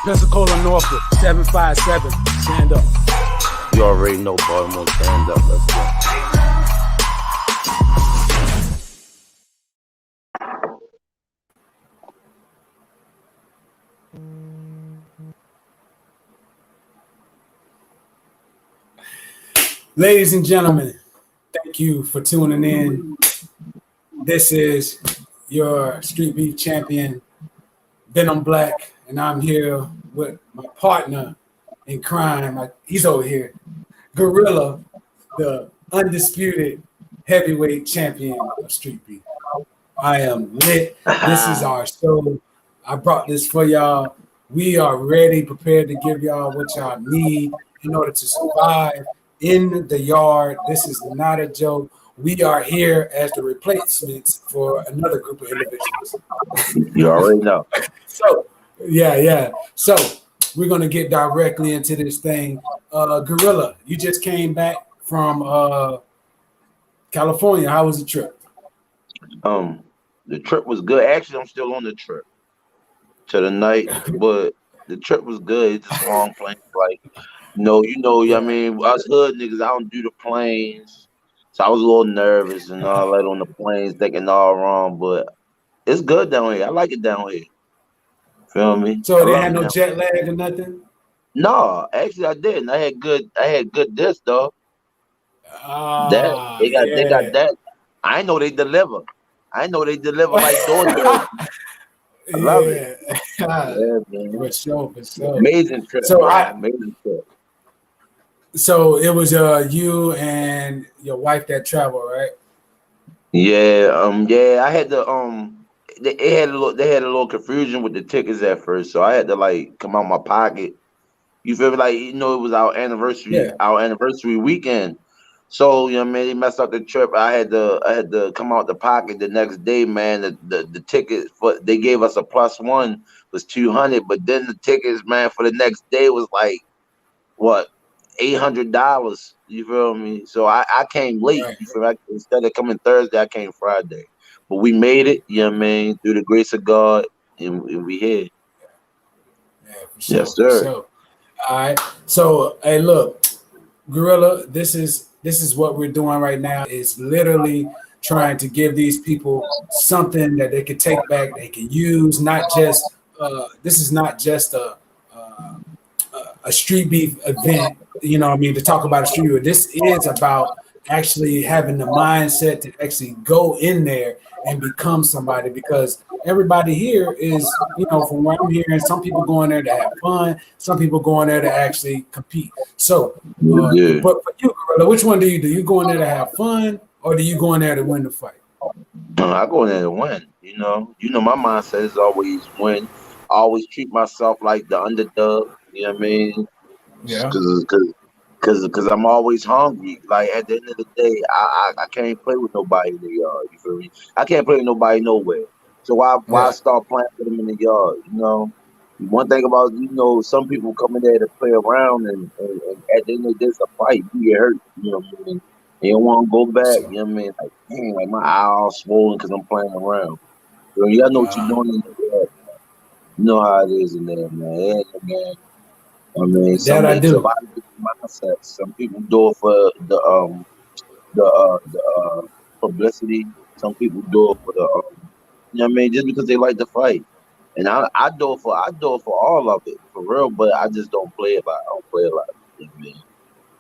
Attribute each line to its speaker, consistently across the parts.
Speaker 1: Pensacola, Norfolk, 757. Stand up.
Speaker 2: You already know Baltimore. Stand up. Let's go.
Speaker 1: Ladies and gentlemen, thank you for tuning in. This is your Street Beef champion, Venom Blacc, and I'm here with my partner in crime. He's over here, Gorilla, the undisputed heavyweight champion of Street Beef. I am lit. This is our show. I brought this for y'all. We are ready, prepared to give y'all what y'all need in order to survive in the yard. This is not a joke. We are here as the replacements for another group of individuals.
Speaker 2: You already know.
Speaker 1: So, yeah. So, we're going to get directly into this thing. Gorilla, you just came back from California. How was the trip?
Speaker 2: The trip was good. Actually, I'm still on the trip to the night, but the trip was good. It's just long plane flight. I mean, us hood niggas, I don't do the planes. So I was a little nervous and all that on the planes, thinking all wrong, but it's good down here. I like it down here. Feel me?
Speaker 1: So they had no jet lag or nothing?
Speaker 2: No, actually I didn't. I had good disc though. They got that. I know they deliver. I know they deliver like DoorDash. I love it.
Speaker 1: Yeah, man. For sure.
Speaker 2: Amazing trip. Amazing trip.
Speaker 1: So it was you and your wife that traveled, right?
Speaker 2: Yeah, I had to they had a little confusion with the tickets at first, so I had to like come out my pocket. You feel me? Like, it was our anniversary weekend. So, they messed up the trip. I had to come out the pocket the next day, man. The ticket they gave us a +1 was $200, but then the tickets, man, for the next day was like what, $800. You feel me? So I came late. Right. You feel me? Instead of coming Thursday, I came Friday. But we made it, through the grace of God, and we here.
Speaker 1: Yeah, for sure.
Speaker 2: Yes, sir.
Speaker 1: For sure. All right. So, hey, look, Gorilla, this is what we're doing right now. Is literally trying to give these people something that they can take back, they can use. Not just this is not just a street beef event. To talk about a street beef. This is about actually having the mindset to actually go in there and become somebody, because everybody here is, from what I'm hearing, some people go in there to have fun, some people go in there to actually compete. So, but for you, Gorilla, which one do? You go in there to have fun, or do you go in there to win the fight?
Speaker 2: I go in there to win. My mindset is always win. I always treat myself like the underdog. You know what I mean?
Speaker 1: Yeah.
Speaker 2: Because I'm always hungry. Like, at the end of the day, I can't play with nobody in the yard. You feel me? I can't play with nobody nowhere. So why start playing with them in the yard? One thing about some people come in there to play around, and at the end of this, a fight, you get hurt. You know what I mean? They don't want to go back. You know what I mean? Like, dang, like my eye all swollen because I'm playing around. So you gotta know what you're doing in the yard. You know how it is in there, man. Yeah, man.
Speaker 1: I do.
Speaker 2: Mindset. Some people do it for the publicity. Some people do it for the just because they like to fight. And I do it for all of it, for real. But I just don't play a lot. I don't play a lot. You know what I mean?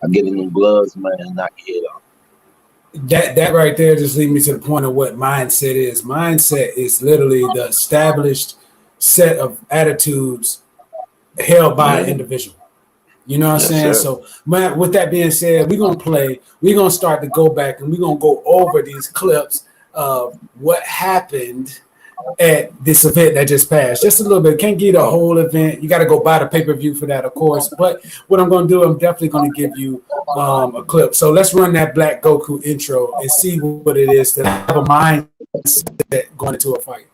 Speaker 2: I get in them gloves, man, and knock your head off.
Speaker 1: That right there just leads me to the point of what mindset is. Mindset is literally the established set of attitudes held by an individual. You know what I'm saying?
Speaker 2: Sir.
Speaker 1: So, man, with that being said, we're going to play. We're going to start to go back, and we're going to go over these clips of what happened at this event that just passed. Just a little bit. Can't get a whole event. You got to go buy the pay-per-view for that, of course. But what I'm going to do, I'm definitely going to give you a clip. So let's run that Black Goku intro and see what it is to have a mindset going into a fight.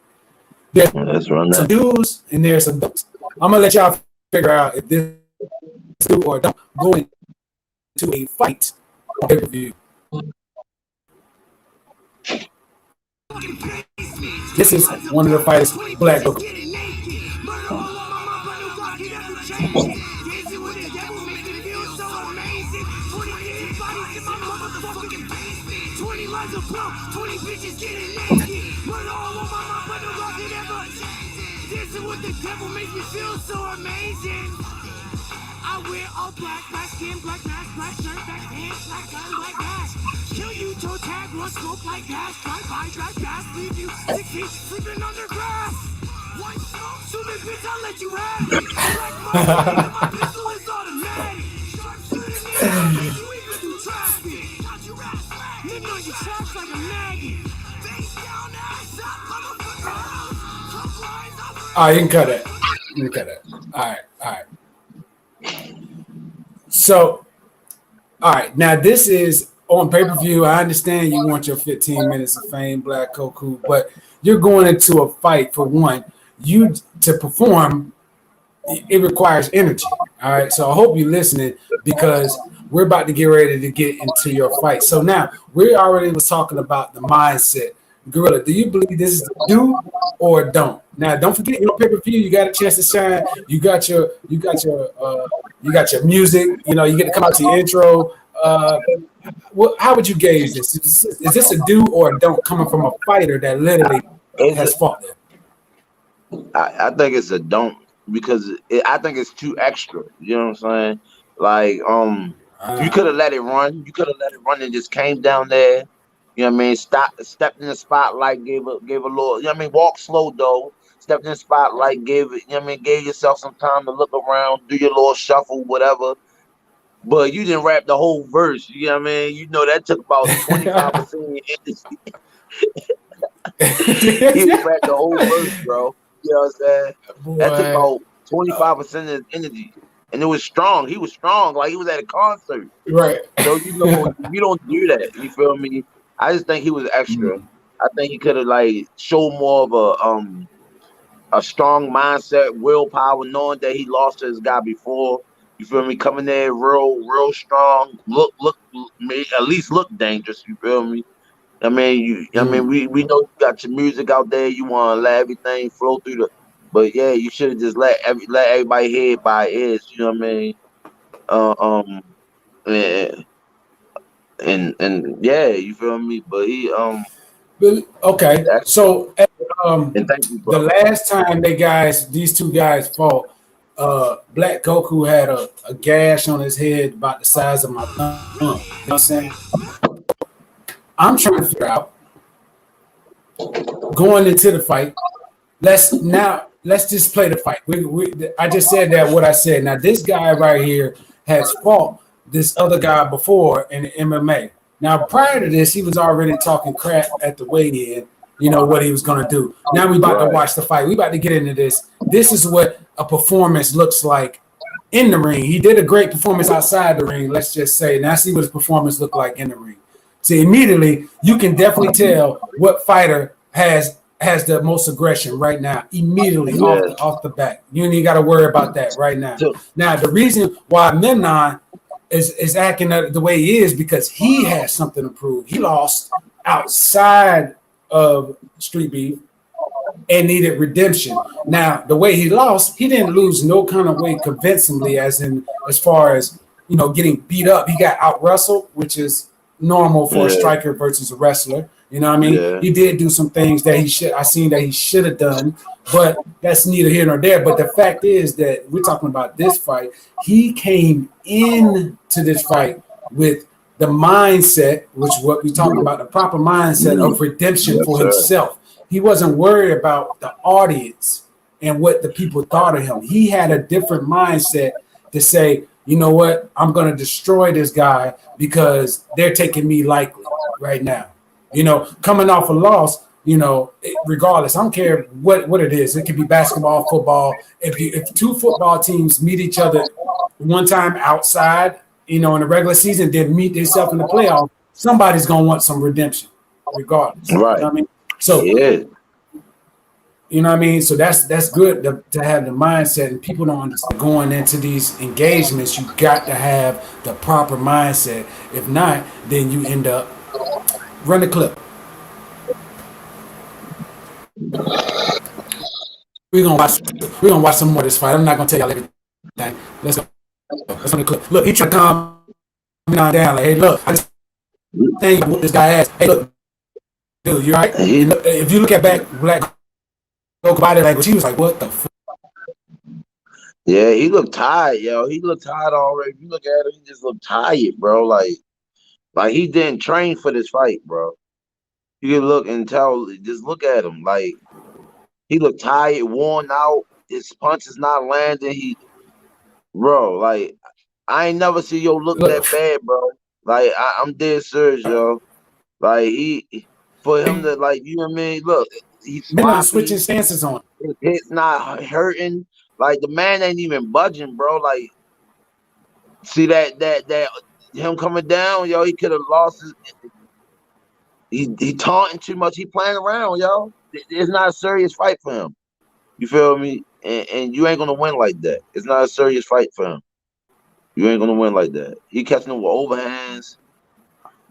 Speaker 1: There's some do's and there's some don'ts. I'm going to let y'all figure out if this do or don't go into a fight on pay-per-view. This is one of the fighters, Black Goku.
Speaker 3: Dancing with the devil makes me feel so amazing. I wear all black, black skin, black mask, black shirt, black pants, black gun, black mask. Kill you, toe tag, run smoke like gas. Drive by, drive fast, leave you 6 feet sleeping under grass. One smoke, shoot me, bitch, I'll let you have it. Black motherfucker, my pistol is automatic. Sharp shooting me, I'll make you even do traffic. Got you ass flat, nigga on your tracks like a maggot. Face down, ass up, motherfucker. Tough lines,
Speaker 1: All right, you can cut it. You can cut it. All right. So, all right. Now this is on pay-per-view. I understand you want your 15 minutes of fame, Black Goku, but you're going into a fight for one. You to perform, it requires energy. All right. So I hope you're listening because we're about to get ready to get into your fight. So now we already was talking about the mindset. Gorilla, do you believe this is do or don't? Now, don't forget your pay-per-view. You got a chance to shine. You got your music. You know, you get to come out to your intro. How would you gauge this? Is this a do or a don't coming from a fighter that literally has fought them?
Speaker 2: I think it's a don't because I think it's too extra. You know what I'm saying? Like, you could have let it run. You could have let it run and just came down there. You know what I mean? Stepped in the spotlight, gave a little. You know what I mean? Walk slow though. Stepped in the spotlight, gave it. You know what I mean? Gave yourself some time to look around, do your little shuffle, whatever. But you didn't rap the whole verse. You know what I mean? You know that took about 25% of your energy. He didn't rap the whole verse, bro. You know what I'm saying?
Speaker 1: Boy.
Speaker 2: That took about 25% of his energy. And it was strong. He was strong, like he was at a concert.
Speaker 1: Right.
Speaker 2: So you know you don't do that. You feel me? I just think he was extra. I think he could have like showed more of a strong mindset, willpower, knowing that he lost to his guy before. You feel me? Coming there real strong. Look, at least look dangerous. You feel me? I mean, we know you got your music out there. You want to let everything flow through the. But yeah, you should have just let everybody hear it by ears. You know what I mean? Yeah. And yeah, you feel me? But he
Speaker 1: okay. So
Speaker 2: and thank you, bro.
Speaker 1: the last time these two guys fought, Black Goku had a gash on his head about the size of my thumb. You know what I'm saying? I'm trying to figure out going into the fight. Let's just play the fight. I just said that what I said. Now this guy right here has fought this other guy before in the MMA. Now, prior to this, he was already talking crap at the weigh-in, you know, what he was going to do. Now we about to watch the fight. We about to get into this. This is what a performance looks like in the ring. He did a great performance outside the ring, let's just say. Now see what his performance looked like in the ring. See, immediately, you can definitely tell what fighter has the most aggression right now, immediately off the bat. You ain't even got to worry about that right now. Now, the reason why Memnon is acting the way he is because he has something to prove. He lost outside of Street Beef and needed redemption. Now, the way he lost, he didn't lose no kind of way convincingly, as far as, you know, getting beat up. He got out wrestled, which is normal for a striker versus a wrestler. You know what I mean? Yeah. He did do some things that he should have done, but that's neither here nor there. But the fact is that we're talking about this fight. He came into this fight with the mindset, which is what we're talking about, the proper mindset of redemption for himself. He wasn't worried about the audience and what the people thought of him. He had a different mindset to say, you know what, I'm going to destroy this guy because they're taking me lightly right now. You know, coming off a loss, you know, regardless, I don't care what it is. It could be basketball, football. If two football teams meet each other one time outside, you know, in the regular season, then meet themselves in the playoff, somebody's going to want some redemption regardless.
Speaker 2: Right.
Speaker 1: You know what I mean? So, you know what I mean? So that's good to have the mindset, and people don't understand going into these engagements, you got to have the proper mindset. If not, then you end up run the clip. We're gonna watch some more of this fight. I'm not gonna tell y'all everything. Let's go. Let's run the clip. Look, he tried to calm me down. Like, hey, look, I just think what this guy has. Hey, look, dude, you right? If you look at Black body language, he was like, "What the fuck?"
Speaker 2: Yeah, he looked tired, yo. He looked tired already. If you look at him, he just looked tired, bro. Like he didn't train for this fight, bro. You can look and tell. Just look at him. Like he looked tired, worn out. His punch is not landing. Bro, like I ain't never see yo look
Speaker 1: Look,
Speaker 2: that bad, bro. Like I'm dead serious, yo. Like for him to like, you know what I mean? Look, he's
Speaker 1: men are
Speaker 2: sloppy.
Speaker 1: switching stances on.
Speaker 2: His head's not hurting. Like the man ain't even budging, bro. Like see that him coming down, yo. He could have lost his. He taunting too much. He playing around, yo. It's not a serious fight for him. You feel me? And you ain't gonna win like that. It's not a serious fight for him. You ain't gonna win like that. He catching them with overhands,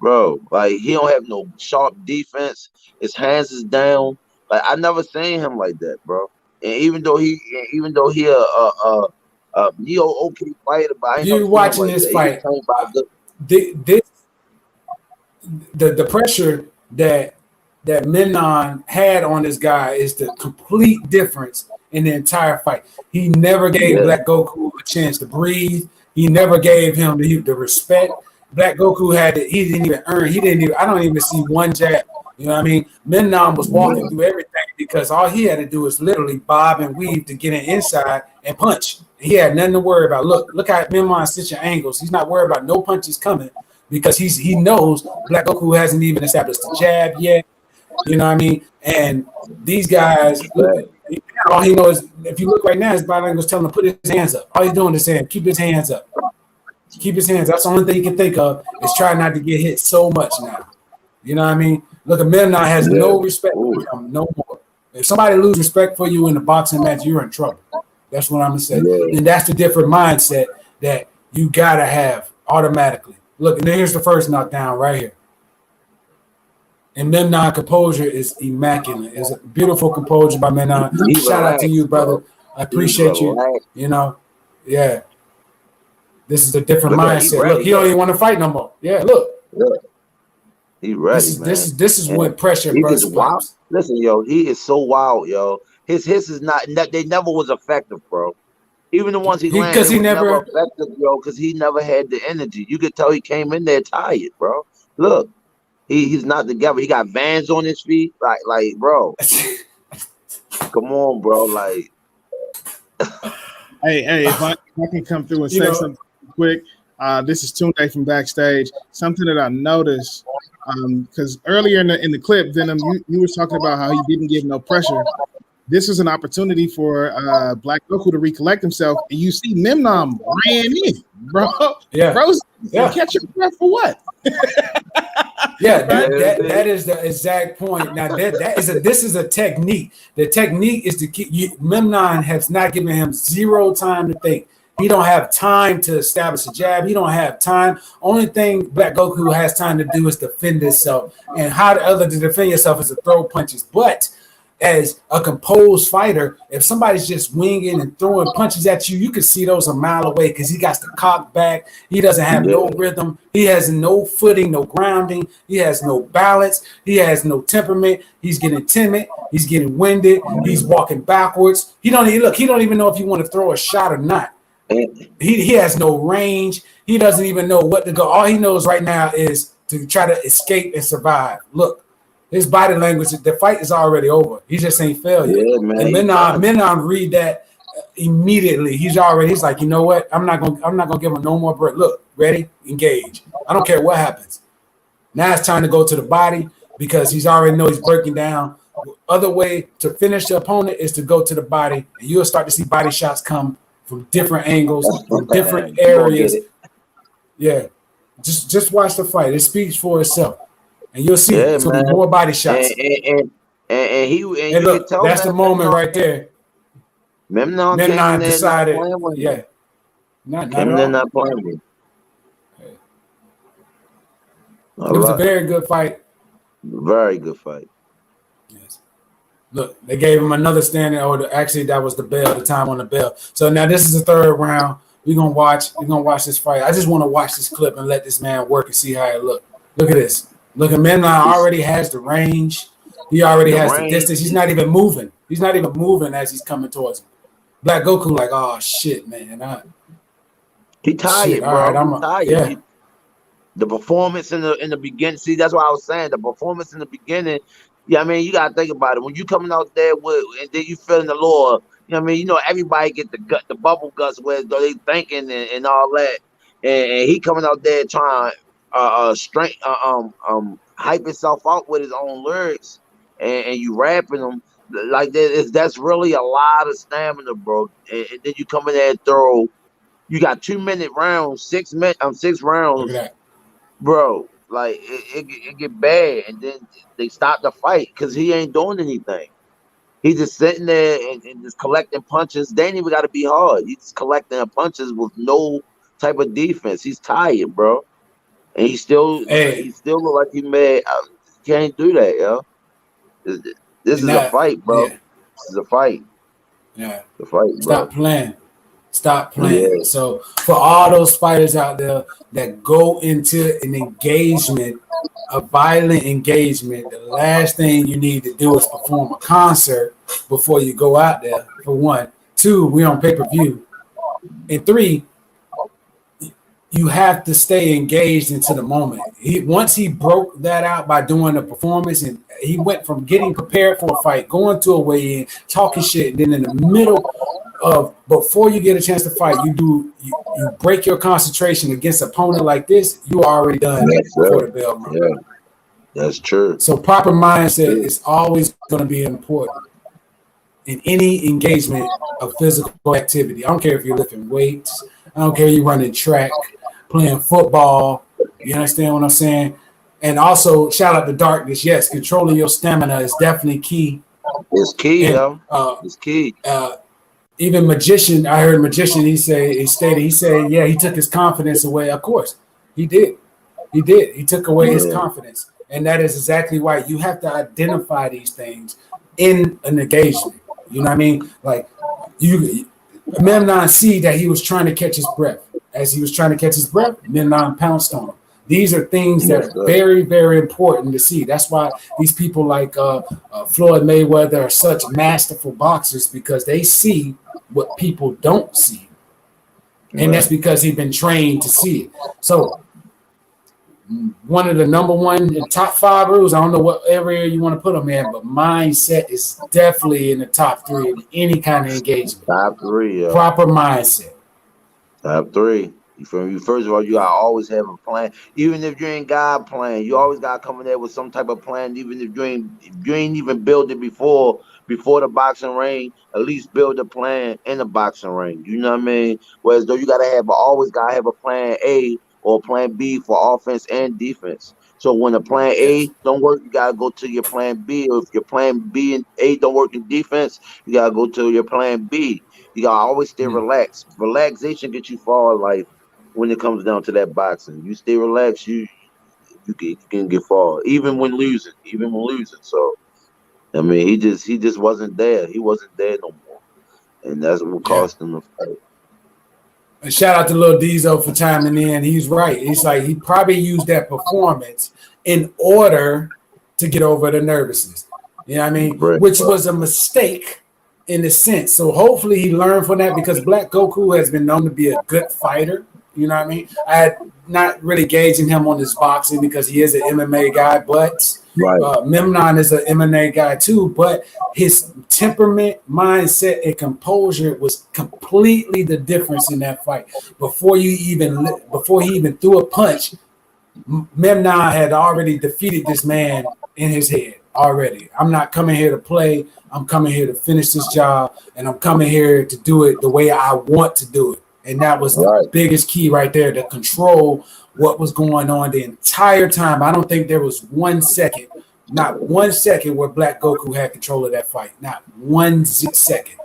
Speaker 2: bro. Like he don't have no sharp defense. His hands is down. Like I never seen him like that, bro. And even though he okay fighter, but I ain't
Speaker 1: You
Speaker 2: never
Speaker 1: watching
Speaker 2: seen him like
Speaker 1: this
Speaker 2: that.
Speaker 1: fight? The pressure that Menon had on this guy is the complete difference in the entire fight. He never gave Black Goku a chance to breathe. He never gave him the respect. Black Goku he didn't even earn. I don't even see one jab. You know what I mean? Menon was walking through everything because all he had to do was literally bob and weave to get in inside and punch. He had nothing to worry about. Look how Menon sits your angles. He's not worried about no punches coming because he knows Black Goku hasn't even established the jab yet. You know what I mean? And these guys, look, all he knows, if you look right now, his body language telling him to put his hands up. All he's doing is saying, keep his hands up. Keep his hands up. That's the only thing he can think of is trying not to get hit so much now. You know what I mean? Look, Menon has no respect for him, no more. If somebody loses respect for you in a boxing match, you're in trouble. That's what I'm going to say. And that's the different mindset that you got to have automatically. Look, and then here's the first knockdown right here. And Menon composure is immaculate. It's a beautiful composure by Menon. Shout out to you, brother. I appreciate you. You know, yeah. This is a different mindset. Look, he don't even want to fight no more. Yeah, look.
Speaker 2: He ready, man.
Speaker 1: This is what pressure bursts.
Speaker 2: Listen, yo, he is so wild, yo. His is not. They never was effective, bro. Even the ones he landed, he never effective, yo, because he never had the energy. You could tell he came in there tired, bro. Look. He's not together. He got Vans on his feet. Like, bro. Come on, bro. Like,
Speaker 4: hey, if I can come through and say something quick. This is Tunde from Backstage. Something that I noticed, because earlier in the clip, Venom, you were talking about how he didn't give no pressure. This is an opportunity for Black Goku to recollect himself, and you see Memnon ran in, bro.
Speaker 1: Yeah,
Speaker 4: bro. Catch your breath for what?
Speaker 1: Yeah, that is the exact point. Now this is a technique. The technique is to keep Memnon has not given him zero time to think. He don't have time to establish a jab. He don't have time. Only thing Black Goku has time to do is defend himself. And how the other to defend yourself is to throw punches. But as a composed fighter, if somebody's just winging and throwing punches at you, you can see those a mile away because he got the cock back. He doesn't have no rhythm. He has no footing, no grounding. He has no balance. He has no temperament. He's getting timid. He's getting winded. He's walking backwards. He don't even know if you want to throw a shot or not. He has no range. He doesn't even know what to go. All he knows right now is to try to escape and survive. Look. His body language, the fight is already over. He just ain't failed yet. And Menon read that immediately. He's like, you know what? I'm not gonna give him no more break. Look, ready, engage. I don't care what happens. Now it's time to go to the body because he's already know he's breaking down. Other way to finish the opponent is to go to the body, and you'll start to see body shots come from different angles, from different areas. Yeah, just watch the fight. It speaks for itself. And you'll see it's gonna be more body shots.
Speaker 2: And
Speaker 1: look, that's the moment right there.
Speaker 2: Memnon
Speaker 1: decided, not playing. It was a very good fight.
Speaker 2: Very good fight.
Speaker 1: Yes. Look, they gave him another standing order. Actually, that was the bell, the time on the bell. So now this is the third round. We're gonna watch this fight. I just want to watch this clip and let this man work and see how it look. Look at this. Look, Menon already has the range. He already has the distance. He's not even moving. He's not even moving as he's coming towards him. Black Goku like, oh shit, man.
Speaker 2: He tired,
Speaker 1: shit,
Speaker 2: bro.
Speaker 1: all right,
Speaker 2: He tired.
Speaker 1: yeah.
Speaker 2: The performance in the beginning. See, that's what I was saying. The performance in the beginning. Yeah, I mean, you gotta think about it. When you coming out there with, and then you feeling the lore. You know what I mean? You know, everybody get the bubble guts where they thinking and all that, and he coming out there trying strength hype himself out with his own lyrics, and you rapping them like that. That's really a lot of stamina, bro. And then you come in there and throw. You got 2-minute rounds, 6 minutes, 6 rounds.
Speaker 1: Look at that.
Speaker 2: Bro, like it get bad, and then they stop the fight because he ain't doing anything. He's just sitting there and just collecting punches. They ain't even got to be hard. He's just collecting punches with no type of defense. He's tired, bro, and he still look like he mad. Can't do that, yo. This is a fight, bro.
Speaker 1: Yeah.
Speaker 2: This is a fight.
Speaker 1: Yeah,
Speaker 2: the fight, bro.
Speaker 1: Stop playing. Yeah. So for all those fighters out there that go into an engagement, a violent engagement, the last thing you need to do is perform a concert before you go out there, for one. 2, we on pay-per-view. And 3, you have to stay engaged into the moment. Once he broke that out by doing a performance, and he went from getting prepared for a fight, going to a weigh-in, talking shit, and then in the middle of, before you get a chance to fight, you break your concentration against an opponent like this, you are already done before the bell rung.
Speaker 2: Yeah, that's true.
Speaker 1: So proper mindset is always going to be important in any engagement of physical activity. I don't care if you're lifting weights. I don't care if you're running track, playing football. You understand what I'm saying? And also, shout out to Darkness. Yes, controlling your stamina is definitely key.
Speaker 2: It's key, yo. It's key.
Speaker 1: Even Magician, I heard Magician, he said, yeah, he took his confidence away. Of course, he did. He took away his confidence. And that is exactly why you have to identify these things in an engagement. You know what I mean? Like, Memnon see that he was trying to catch his breath. As he was trying to catch his breath, Memnon pounced on him. These are things that are very, very important to see. That's why these people like Floyd Mayweather are such masterful boxers, because they see what people don't see. And that's because he's been trained to see it. So one of the number one in top 5 rules, I don't know what area you want to put them in, but mindset is definitely in the top 3 in any kind of engagement.
Speaker 2: Top 3, yeah.
Speaker 1: Proper mindset.
Speaker 2: Top 3. You feel me? First of all, you gotta always have a plan. Even if you ain't got a plan, you always gotta come in there with some type of plan. Even if you ain't even build it before the boxing ring, at least build a plan in the boxing ring. You know what I mean? Whereas though you always gotta have a plan A or plan B for offense and defense. So when the plan A don't work, you gotta go to your plan B. Or if your plan B and A don't work in defense, you gotta go to your plan B. You gotta always stay relaxed. Relaxation gets you far in life. When it comes down to that boxing, you stay relaxed, you can get far, even when losing. So, I mean, he just wasn't there. He wasn't there no more, and that's what cost him the fight.
Speaker 1: And shout out to Lil Diesel for chiming in. He's right. He's like, he probably used that performance in order to get over the nervousness. You know what I mean? Which was a mistake in a sense. So hopefully he learned from that, because Black Goku has been known to be a good fighter. You know what I mean? I had not really gauging him on his boxing because he is an MMA guy, but Memnon is an MMA guy too. But his temperament, mindset, and composure was completely the difference in that fight. Before he even threw a punch, Memnon had already defeated this man in his head already. I'm not coming here to play. I'm coming here to finish this job, and I'm coming here to do it the way I want to do it. And that was the biggest key right there, to control what was going on the entire time. I don't think there was 1 second, not 1 second, where Black Goku had control of that fight. Not 1 second.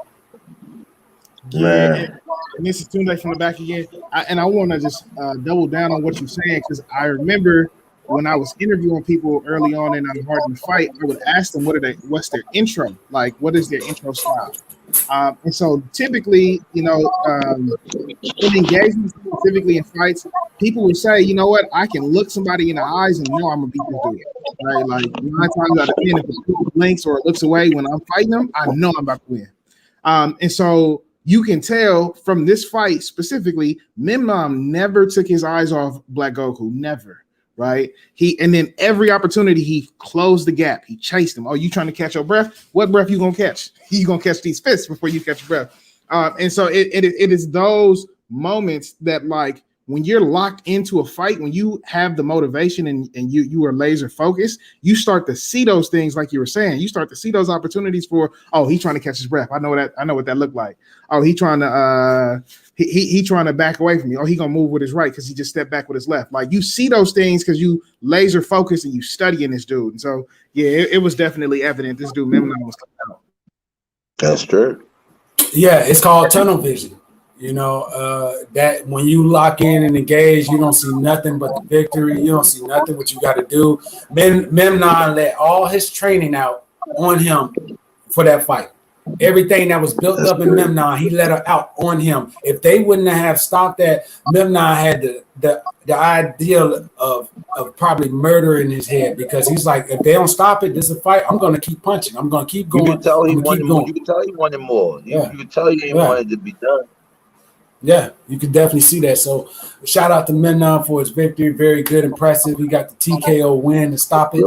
Speaker 4: Yeah. And this is Tunde from the back again. I want to just double down on what you're saying, because I remember when I was interviewing people early on in Hard in the Fight, I would ask them what's their intro, like what is their intro style. And so typically, in engagements, specifically in fights, people would say, you know what, I can look somebody in the eyes and know I'm gonna beat this dude. Right? Like 9 times out of 10, if it blinks or looks away when I'm fighting them, I know I'm about to win. And so you can tell from this fight specifically, Memnon never took his eyes off Black Goku, never. Right? And then every opportunity he closed the gap. He chased him. Oh, you trying to catch your breath? What breath you gonna catch? You gonna catch these fists before you catch your breath. And so it is those moments that, like, when you're locked into a fight, when you have the motivation and you are laser focused, you start to see those things, like you were saying. You start to see those opportunities for, oh, he's trying to catch his breath. I know what that looked like. Oh, he trying to he trying to back away from me. Oh, he gonna move with his right because he just stepped back with his left. Like, you see those things because you laser focused and you studying this dude. And so yeah, it was definitely evident this dude Memnon was coming out.
Speaker 2: That's true.
Speaker 1: Yeah, it's called tunnel vision. That when you lock in and engage, you don't see nothing but the victory. You don't see nothing what you got to do. Memnon let all his training out on him for that fight. Everything that was built up in Memnon, he let her out on him. If they wouldn't have stopped that, Memnon had the idea of probably murder in his head, because he's like, if they don't stop it, this is a fight. I'm going to keep punching. I'm going to keep going.
Speaker 2: You can tell he wanted more. You can tell he wanted more. You can tell he didn't want it to be done. Yeah,
Speaker 1: you can definitely see that. So shout out to Memnon for his victory. Very good, impressive. He got the TKO win, the stoppage.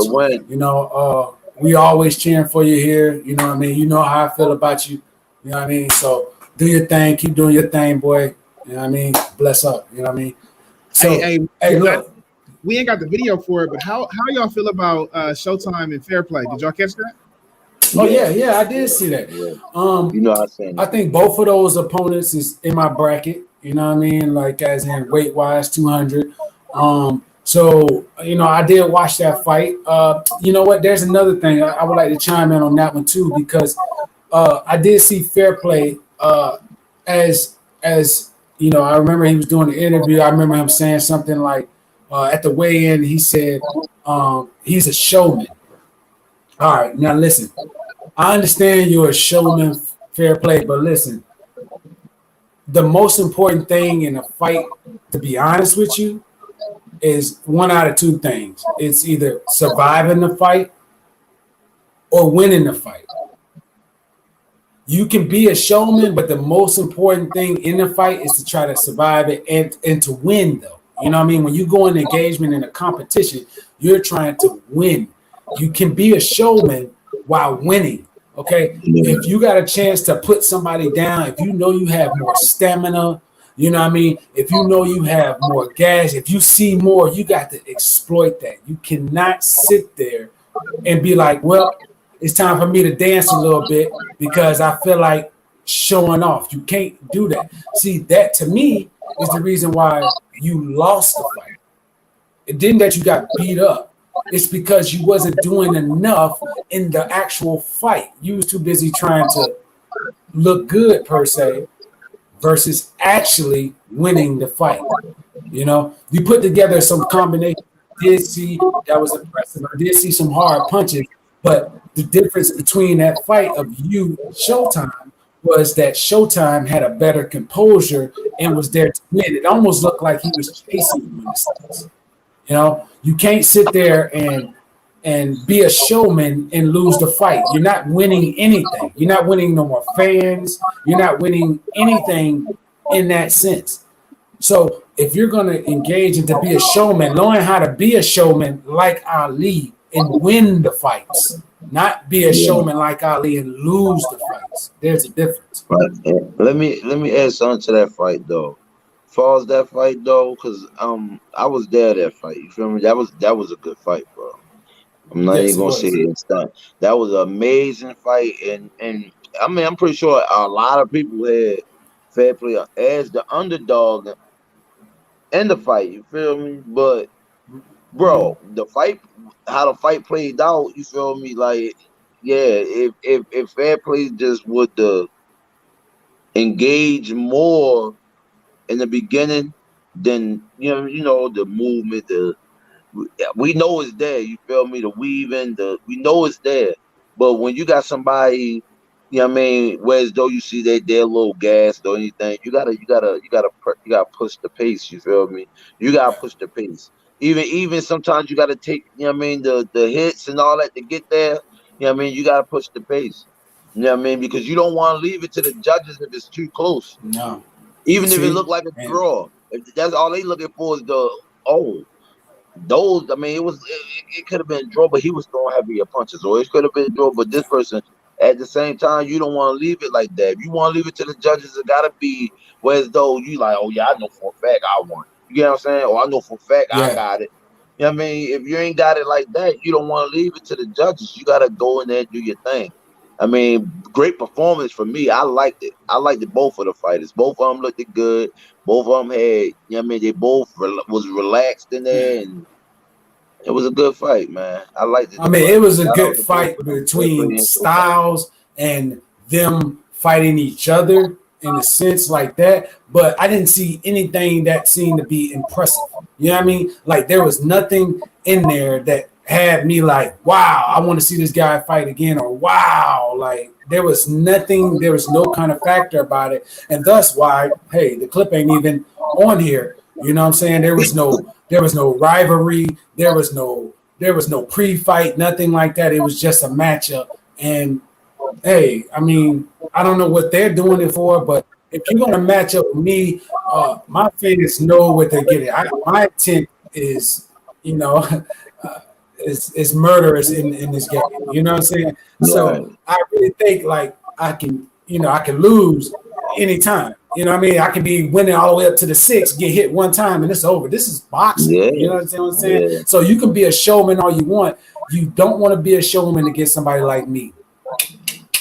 Speaker 1: We always cheering for you here. You know what I mean? You know how I feel about you. You know what I mean? So do your thing. Keep doing your thing, boy. You know what I mean? Bless up. You know what I mean? So, hey, look.
Speaker 4: We ain't got the video for it, but how y'all feel about Showtime and Fair Play? Did y'all catch that?
Speaker 1: Oh yeah, I did see that. I think both of those opponents is in my bracket. You know what I mean? Like, as in weight wise, 200. So, I did watch that fight. You know what? There's another thing I would like to chime in on that one too, because I did see Fair Play as I remember he was doing the interview. I remember him saying something like at the weigh-in, he said he's a showman. All right, now listen. I understand you're a showman, Fair Play, but listen. The most important thing in a fight, to be honest with you, is one out of two things. It's either surviving the fight or winning the fight. You can be a showman, but the most important thing in the fight is to try to survive it and to win, though. You know what I mean? When you go in engagement in a competition, you're trying to win. You can be a showman while winning. Okay, if you got a chance to put somebody down, if you know you have more stamina, you know what I mean? If you know you have more gas, if you see more, you got to exploit that. You cannot sit there and be like, well, it's time for me to dance a little bit because I feel like showing off. You can't do that. See, that to me is the reason why you lost the fight. It didn't that you got beat up. It's because you wasn't doing enough in the actual fight. You was too busy trying to look good, per se, versus actually winning the fight. You put together some combination. I did see that was impressive. I did see some hard punches, but the difference between that fight of you and Showtime was that Showtime had a better composure and was there to win. It almost looked like he was chasing you in the sense. You can't sit there and be a showman and lose the fight. You're not winning anything. You're not winning no more fans. You're not winning anything in that sense. So if you're going to engage and to be a showman, knowing how to be a showman like Ali and win the fights, not be a showman like Ali and lose the fights. There's a difference.
Speaker 2: Right. Let me add something to that fight, though. Far as that fight, though, because I was there that fight. You feel me? That was a good fight, bro. I'm not even gonna say it. That was an amazing fight, and I mean, I'm pretty sure a lot of people had Fair Play as the underdog in the fight. You feel me? But bro, how the fight played out, you feel me? Like, yeah, if Fair Play just would engage more in the beginning, then the movement, we know it's there. You feel me? The weaving, we know it's there. But when you got somebody, you know what I mean, whereas though you see they're a little gassed or anything, you gotta push the pace. You feel me? You gotta push the pace. Even sometimes you gotta take, you know what I mean, the hits and all that to get there. You know what I mean? You gotta push the pace. You know what I mean? Because you don't want to leave it to the judges if it's too close.
Speaker 1: No.
Speaker 2: Even if it looked like a draw. If that's all they looking for is those, I mean, it could have been a draw, but he was throwing heavier punches, or it could have been a draw, but this person, at the same time, you don't want to leave it like that. If you want to leave it to the judges, it gotta be whereas though you like, oh yeah, I know for a fact I won. You get what I'm saying? Or I know for a fact I got it. You know what I mean? If you ain't got it like that, you don't want to leave it to the judges. You gotta go in there and do your thing. I mean, great performance for me. I liked it. I liked it, both of the fighters. Both of them looked good. Both of them had, you know what I mean, they both was relaxed in there, and it was a good fight, man. I liked it.
Speaker 1: I mean, it was a good fight between styles and them fighting each other in a sense like that. But I didn't see anything that seemed to be impressive. You know what I mean? Like there was nothing in there that had me like, wow, I want to see this guy fight again, or wow, like there was nothing, there was no kind of factor about it, and thus why, hey, the clip ain't even on here. You know what I'm saying? There was no rivalry, there was no pre-fight, nothing like that. It was just a matchup. And hey, I mean, I don't know what they're doing it for, but if you're gonna match up with me, my fans know what they're getting. My intent is, you know. Is murderous in this game. You know what I'm saying? So I really think like I can lose anytime. You know what I mean? I can be winning all the way up to the 6, get hit one time, and it's over. This is boxing. You know what I'm saying? Yeah. So you can be a showman all you want. You don't want to be a showman against somebody like me.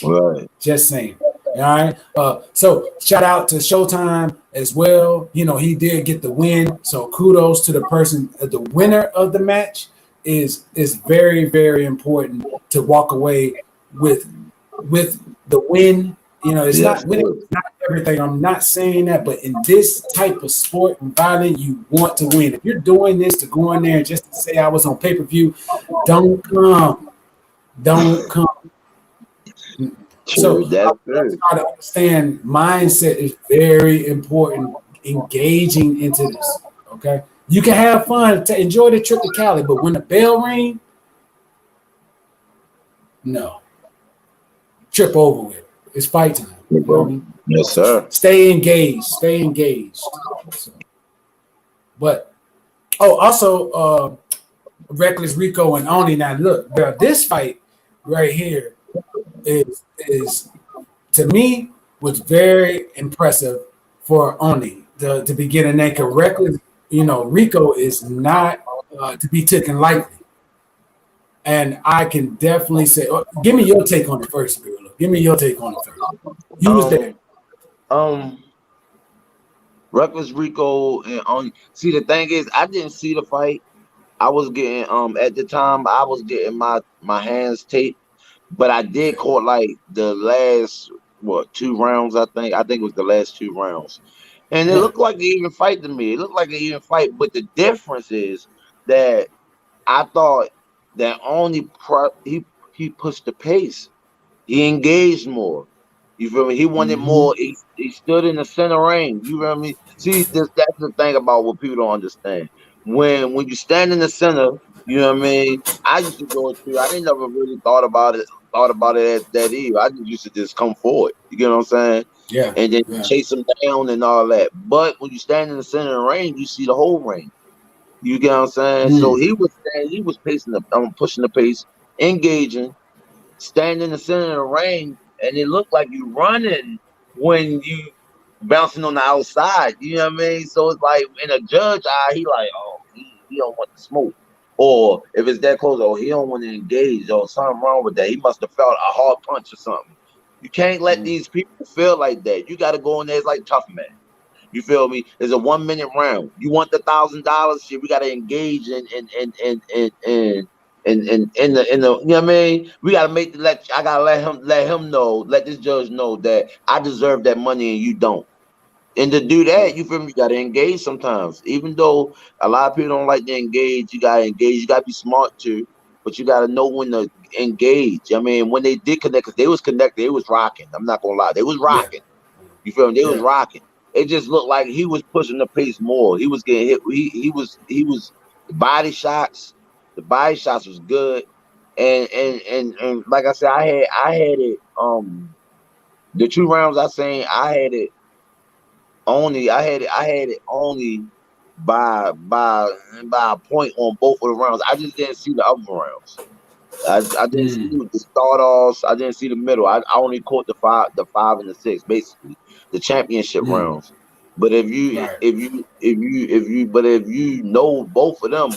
Speaker 2: Right.
Speaker 1: Just saying. All right. So shout out to Showtime as well. You know, he did get the win. So kudos to the person, the winner of the match. Is very, very important to walk away with the win. You know, it's not winning, it's not everything. I'm not saying that, but in this type of sport environment, you want to win. If you're doing this to go in there and just to say I was on pay-per-view, don't come. So that's how to understand mindset is very important. Engaging into this, okay. You can have fun to enjoy the trip to Cali, but when the bell rings, no. Trip over with. It's fight time. You know what I mean?
Speaker 2: Yes, sir.
Speaker 1: Stay engaged. So, but also Reckless Rico and Oni. Now look, this fight right here is to me was very impressive for Oni to be getting that. Reckless. You know, Rico is not to be taken lightly. And I can definitely say, give me your take on it first, Gorilla. Give me your take on it first. You was there.
Speaker 2: Reckless Rico and see, the thing is, I didn't see the fight. I was getting at the time I was getting my hands taped, but I did caught like the last 2 rounds. I think it was the last 2 rounds. And it looked like an even fight to me. It looked like an even fight, but the difference is that I thought that he pushed the pace. He engaged more. You feel me? He wanted more. He stood in the center ring. You feel me? See, that's the thing about what people don't understand. When you stand in the center, you know what I mean? I used to go through. I didn't never really thought about it as that either. I just used to just come forward. You get what I'm saying?
Speaker 1: Yeah.
Speaker 2: And then chase them down and all that. But when you stand in the center of the ring, you see the whole ring. You get what I'm saying? So he was pacing pushing the pace, engaging, standing in the center of the ring, and it looked like you running when you bouncing on the outside. You know what I mean? So it's like in a judge eye, he like, oh, he don't want to smoke. Or if it's that close, oh, he don't want to engage, or something wrong with that. He must have felt a hard punch or something. You can't let these people feel like that. You got to go in there. It's like Tough Man. You feel me? It's a 1 minute round. You want the $1,000? Shit, we got to engage in the you know what I mean? We got to let him know, let this judge know that I deserve that money and you don't. And to do that, you feel me? You gotta engage sometimes. Even though a lot of people don't like to engage, you gotta engage. You gotta be smart too, but you gotta know when to engage. I mean, when they did connect, because they was connected, they was rocking. I'm not gonna lie, they was rocking. You feel me? They was rocking. It just looked like he was pushing the pace more. He was getting hit. He was the body shots. The body shots was good. And like I said, I had it. The 2 rounds I seen, I had it only by a point on both of the rounds. I just didn't see the other rounds. I didn't see the start offs. I didn't see the middle. I only caught the 5 and the 6, basically the championship rounds. But if you know both of them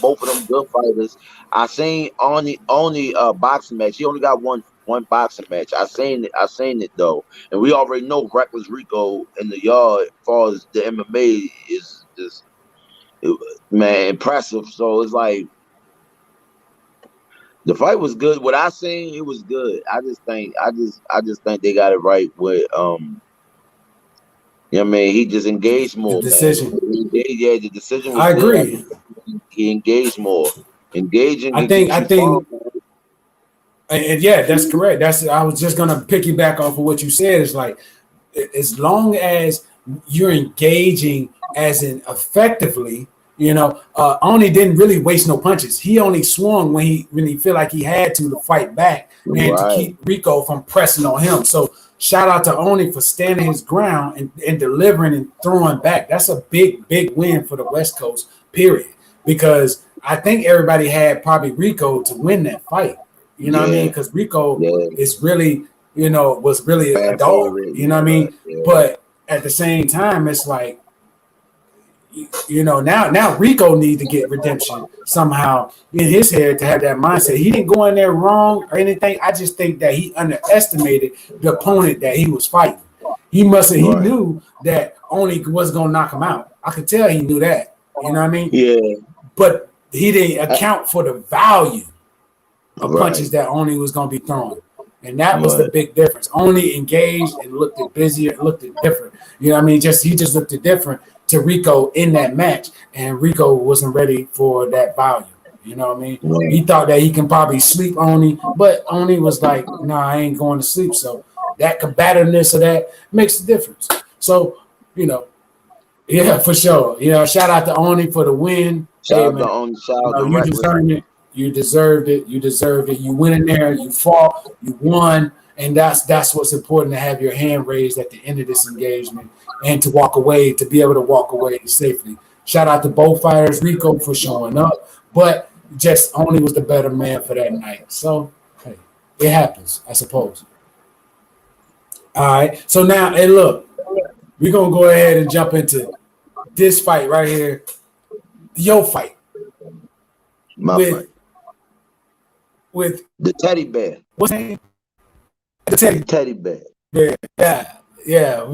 Speaker 2: good fighters. I seen only boxing match. He only got one boxing match. I seen it though, and we already know Reckless Rico in the yard as far as the MMA is just impressive. So it's like the fight was good. What I seen, it was good. I just think they got it right with you know what I mean? He just engaged more.
Speaker 1: The decision.
Speaker 2: Man. The decision was
Speaker 1: I agree.
Speaker 2: Good. He engaged more. Engaging.
Speaker 1: I think and yeah, that's correct. I was just gonna piggyback off of what you said. It's like as long as you're engaging as in effectively, you know, Oni didn't really waste no punches. He only swung when he felt like he had to fight back and to keep Rico from pressing on him. So shout out to Oni for standing his ground and delivering and throwing back. That's a big win for the West Coast, period. Because I think everybody had probably Rico to win that fight. You know what I mean? Because Rico is really, was really a dog. You know what I mean? Yeah. But at the same time, it's like, now Rico needs to get redemption somehow in his head to have that mindset. He didn't go in there wrong or anything. I just think that he underestimated the opponent that he was fighting. He knew that Oni was going to knock him out. I could tell he knew that. You know what I mean? Yeah. But he didn't account for the value of punches that Oni was going to be throwing. And that was the big difference. Oni engaged and looked at busier, looked at different. You know what I mean? He just looked at different to Rico in that match, and Rico wasn't ready for that value. You know what I mean? Right. He thought that he can probably sleep Oni, but Oni was like, "No, I ain't going to sleep." So that combativeness of that makes a difference. So yeah, for sure. Shout out to Oni for the win.
Speaker 2: Shout out to Oni.
Speaker 1: You deserved it. You deserved it. You deserved it. You went in there. You fought. You won. And that's what's important, to have your hand raised at the end of this engagement and to be able to walk away safely. Shout out to both fighters, Rico for showing up, but just Oni was the better man for that night. So, hey, it happens, I suppose. All right. So now, hey, look, we're going to go ahead and jump into this fight right here. Your fight.
Speaker 2: My fight.
Speaker 1: With
Speaker 2: the teddy bear.
Speaker 1: What's his name? The teddy
Speaker 2: bear.
Speaker 1: Yeah.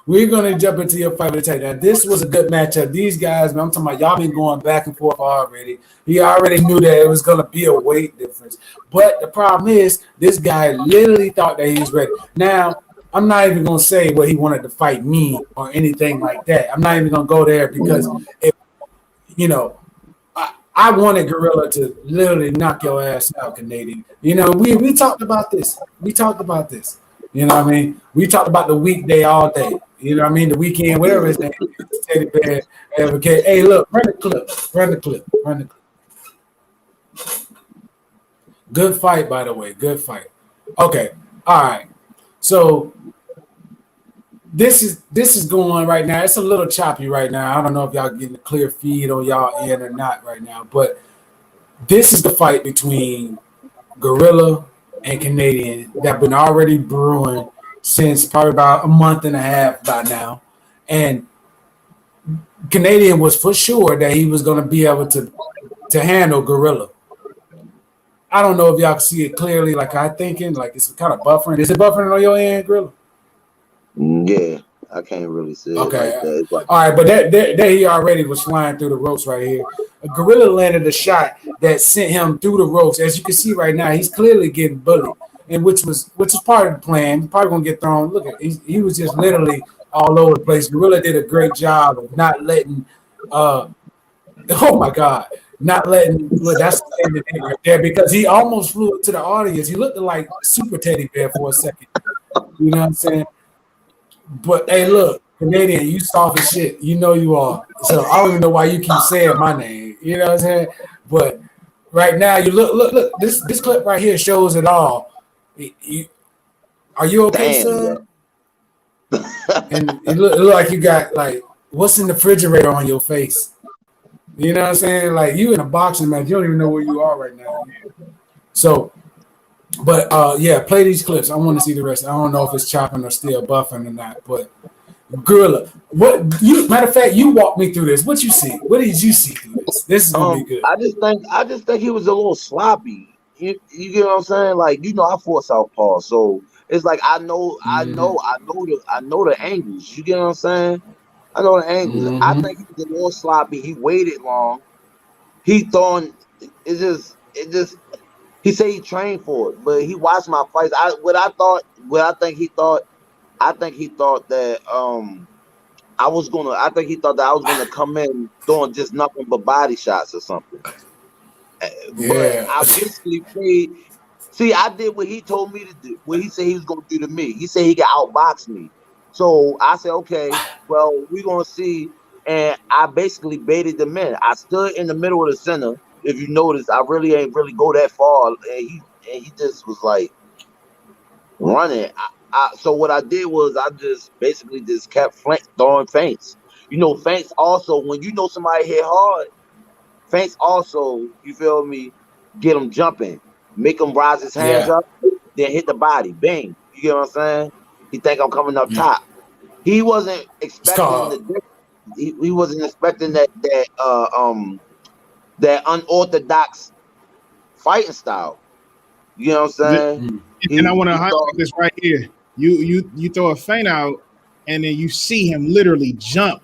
Speaker 1: We're gonna jump into your fight with the teddy. Now, this was a good matchup. These guys, man, I'm talking about, y'all been going back and forth already. He already knew that it was gonna be a weight difference. But the problem is, this guy literally thought that he was ready. Now, I'm not even gonna say what he wanted to fight me or anything like that. I'm not even gonna go there because I wanted Gorilla to literally knock your ass out, Canadian. We talked about this. You know what I mean? We talked about the weekday all day. You know what I mean? The weekend, whatever his name is, teddy bear advocate. Hey, look, run the clip. Good fight, by the way. Good fight. Okay. All right. So this is going right now. It's a little choppy right now. I don't know if y'all getting a clear feed on y'all end or not right now, but this is the fight between Gorilla and Canadian that been already brewing since probably about a month and a half by now. And Canadian was for sure that he was going to be able to handle Gorilla. I don't know if y'all can see it clearly like I'm thinking, like it's kind of buffering. Is it buffering on your end, Gorilla?
Speaker 2: Yeah, I can't really see it.
Speaker 1: Okay.
Speaker 2: Like
Speaker 1: all right, but that he already was flying through the ropes right here. Gorilla landed a shot that sent him through the ropes. As you can see right now, he's clearly getting bullied, and which was part of the plan. He's probably gonna get thrown. Look at he was just literally all over the place. Gorilla did a great job of not letting oh my God, not letting that's the standing thing right there because he almost flew to the audience. He looked like Super Teddy Bear for a second. You know what I'm saying? But hey, look, Canadian, you soft as shit. You know you are. So I don't even know why you keep saying my name. You know what I'm saying? But right now, you look. This clip right here shows it all. Are you okay, son? And it look like you got like what's in the refrigerator on your face. You know what I'm saying? Like you in a boxing match, you don't even know where you are right now. So, but yeah, play these clips. I want to see the rest. I don't know if it's chopping or still buffing or not. But Gorilla, matter of fact, you walk me through this. What you see? What did you see through this? This is gonna be good.
Speaker 2: I just think he was a little sloppy. You get what I'm saying? Like I fought Southpaw, so it's like I know the angles. You get what I'm saying? I know the angles.
Speaker 1: Mm-hmm.
Speaker 2: I think he was a little sloppy. He waited long. He thought it just. He said he trained for it, but he watched my fights. I think he thought that I think he thought that I was gonna come in doing just nothing but body shots or something.
Speaker 1: Yeah.
Speaker 2: But I basically played. See, I did what he told me to do. What he said he was gonna do to me. He said he could outbox me. So I said, okay, well, we're gonna see. And I basically baited them in. I stood in the middle of the center. If you notice, I really ain't go that far. And he just was like running. So what I did was I just basically just kept throwing feints. Feints also, when somebody hit hard, feints also, you feel me, get them jumping. Make him rise his hands up, then hit the body. Bang. You get what I'm saying? He think I'm coming up top. He wasn't expecting he wasn't expecting that unorthodox fighting style. You know what I'm saying?
Speaker 4: And I want to highlight this right here. You throw a feint out, and then you see him literally jump.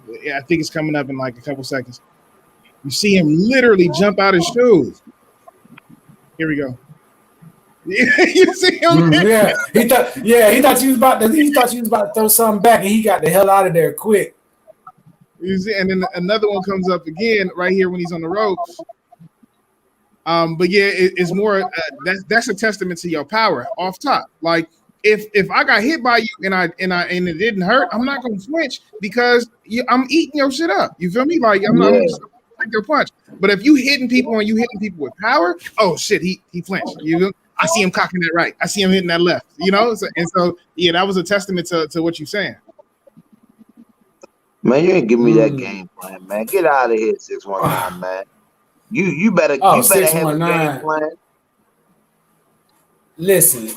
Speaker 4: I think it's coming up in like a couple seconds. You see him literally jump out his shoes. Here we go. You see him?
Speaker 1: He thought you was about to throw something back, and he got the hell out of there quick.
Speaker 4: You see, and then another one comes up again right here when he's on the ropes. But yeah, it's more that's a testament to your power off top. Like if I got hit by you and it didn't hurt, I'm not gonna flinch because I'm eating your shit up. You feel me? Like I'm just take your punch. But if you hitting people and you hitting people with power, oh shit, he flinched. I see him cocking that right. I see him hitting that left. So yeah, that was a testament to what you're saying.
Speaker 2: Man, you ain't give me that game plan, man. Get out of here, 619, man. You better have a game plan.
Speaker 1: Listen,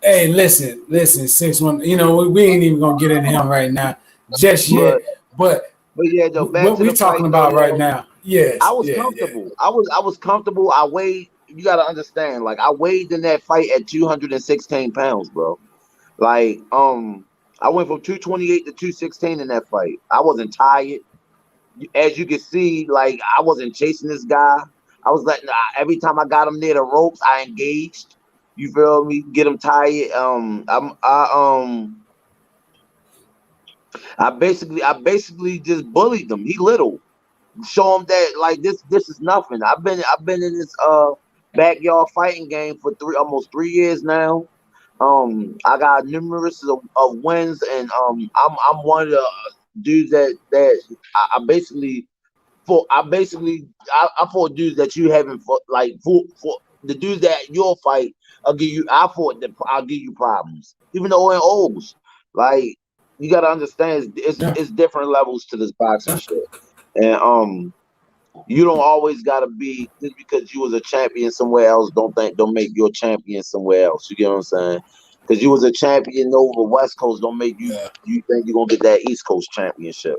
Speaker 1: 619. We ain't even gonna get into him right now just yet. But
Speaker 2: yeah, though,
Speaker 1: what we talking about right now? Yes,
Speaker 2: I was comfortable. Yeah. I was comfortable. I weighed. You gotta understand. Like I weighed in that fight at 216 pounds, bro. Like I went from 228 to 216 in that fight. I wasn't tired. As you can see, like I wasn't chasing this guy. I was letting every time I got him near the ropes, I engaged. You feel me? Get him tired. I basically just bullied him. He little. Show him that like this is nothing. I've been in this backyard fighting game for almost 3 years now. I got numerous of wins, and I'm one of the dudes that I fought dudes that you haven't fought, like for the dudes that you'll fight. I'll give you problems, even though in O's. Like you gotta understand, it's different levels to this boxing shit, and you don't always gotta be just because you was a champion somewhere else. Don't make you a champion somewhere else. You get what I'm saying? Because you was a champion over West Coast, don't make you think you're gonna get that East Coast championship.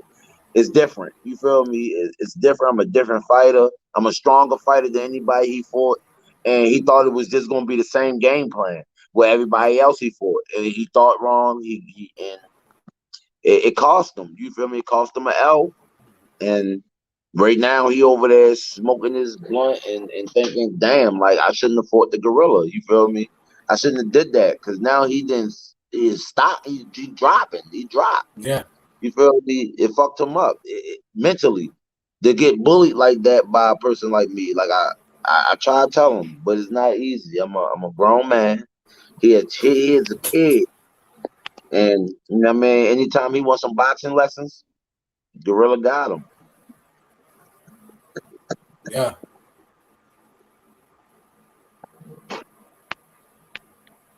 Speaker 2: It's different. You feel me? It's different. I'm a different fighter. I'm a stronger fighter than anybody he fought, and he thought it was just gonna be the same game plan where everybody else he fought, and he thought wrong. It cost him. You feel me? It cost him an L, and right now he over there smoking his blunt and thinking, damn, like I shouldn't have fought the gorilla. You feel me? I shouldn't have did that because now he didn't his stock. He dropping. He dropped.
Speaker 1: Yeah.
Speaker 2: You feel me? It fucked him up mentally to get bullied like that by a person like me. Like I try to tell him, but it's not easy. I'm a grown man. He is a kid, and you know what I mean. Anytime he wants some boxing lessons, Gorilla got him.
Speaker 1: Yeah.